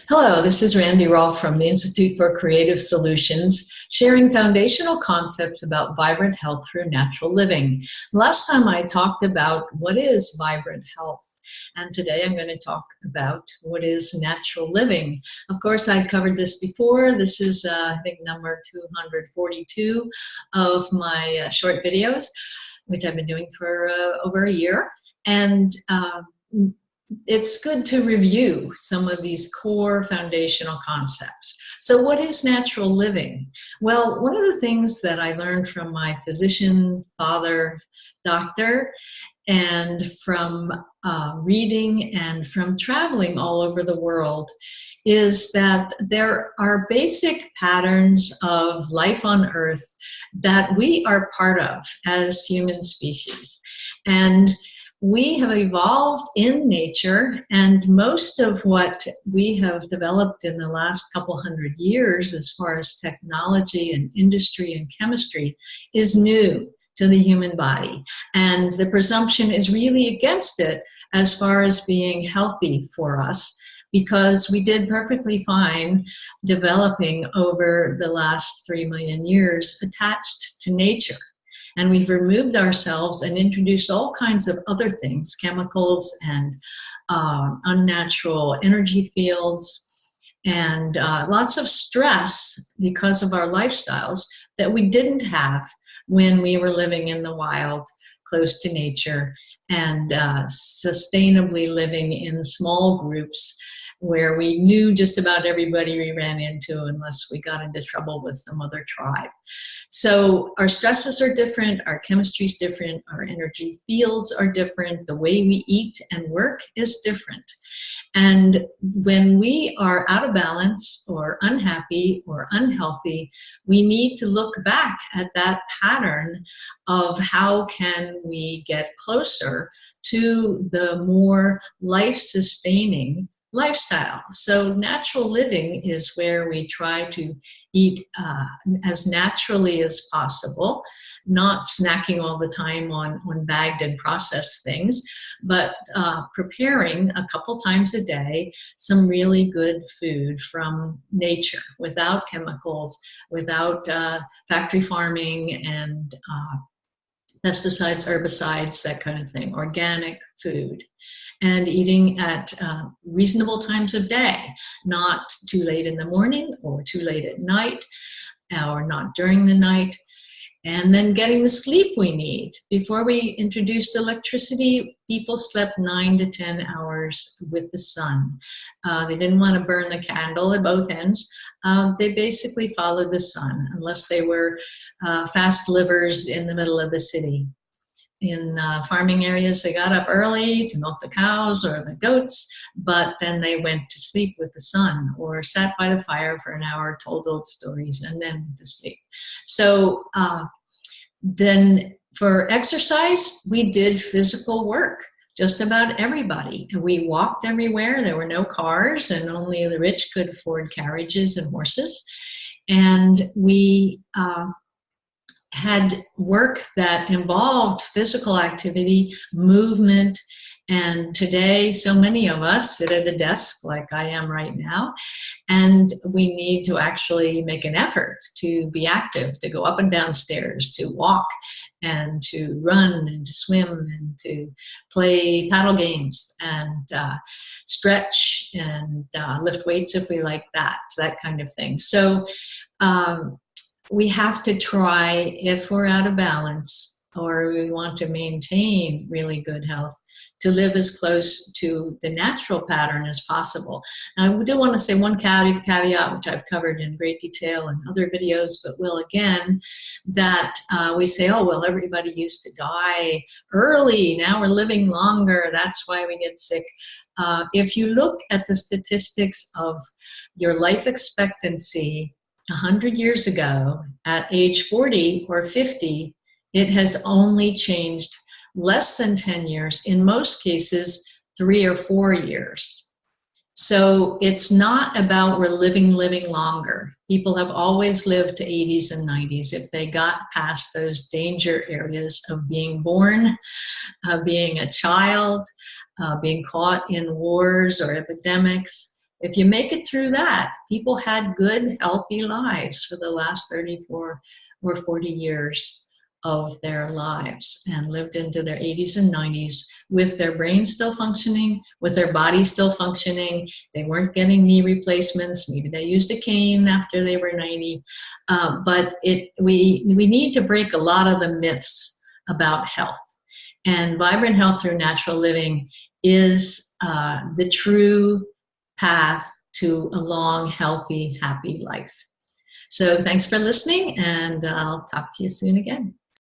Hello, this is Randy Rolfe from the Institute for Creative Solutions, sharing foundational concepts about vibrant health through natural living. Last time I talked about what is vibrant health, and today I'm going to talk about what is natural living. Of course, I've covered this before. This is, I think, number 242 of my short videos, which I've been doing for over a year. And it's good to review some of these core foundational concepts. So what is natural living? Well, one of the things that I learned from my physician, father, doctor, and from reading and from traveling all over the world is that there are basic patterns of life on Earth that we are part of as human species. And we have evolved in nature, and most of what we have developed in the last couple hundred years as far as technology and industry and chemistry is new to the human body. And the presumption is really against it as far as being healthy for us, because we did perfectly fine developing over the last 3 million years attached to nature. And we've removed ourselves and introduced all kinds of other things, chemicals and unnatural energy fields, and lots of stress because of our lifestyles that we didn't have when we were living in the wild, close to nature, and sustainably living in small groups where we knew just about everybody we ran into unless we got into trouble with some other tribe. So our stresses are different, our chemistry is different, our energy fields are different, the way we eat and work is different. And when we are out of balance or unhappy or unhealthy, we need to look back at that pattern of how can we get closer to the more life-sustaining lifestyle. So natural living is where we try to eat as naturally as possible, not snacking all the time on bagged and processed things, but preparing a couple times a day some really good food from nature, without chemicals, without factory farming and pesticides, herbicides, that kind of thing, organic food. And eating at reasonable times of day, not too late in the morning or too late at night or not during the night. And then getting the sleep we need. Before we introduced electricity, people slept 9 to 10 hours with the sun. They didn't want to burn the candle at both ends. They basically followed the sun, unless they were fast livers in the middle of the city. In farming areas, they got up early to milk the cows or the goats, but then they went to sleep with the sun or sat by the fire for an hour, told old stories, and then to sleep. So then for exercise, we did physical work. Just about everybody. We walked everywhere. There were no cars, and only the rich could afford carriages and horses. And we had work that involved physical activity, movement, and today so many of us sit at a desk like I am right now, and we need to actually make an effort to be active, to go up and down stairs, to walk, and to run, and to swim, and to play paddle games, and stretch, and lift weights if we like that kind of thing. So we have to try, if we're out of balance or we want to maintain really good health, to live as close to the natural pattern as possible. Now, I do want to say one caveat, which I've covered in great detail in other videos, but will again, that we say, oh, well, everybody used to die early. Now we're living longer. That's why we get sick. If you look at the statistics of your life expectancy 100 years ago, at age 40 or 50, it has only changed less than 10 years, in most cases 3 or 4 years. So it's not about we're living longer. People have always lived to 80s and 90s if they got past those danger areas of being born, being a child, being caught in wars or epidemics, if you make it through that, people had good, healthy lives for the last 34 or 40 years of their lives and lived into their 80s and 90s with their brain still functioning, with their body still functioning. They weren't getting knee replacements. Maybe they used a cane after they were 90. But we need to break a lot of the myths about health. And vibrant health through natural living is the true path to a long, healthy, happy life. So thanks for listening, and I'll talk to you soon again.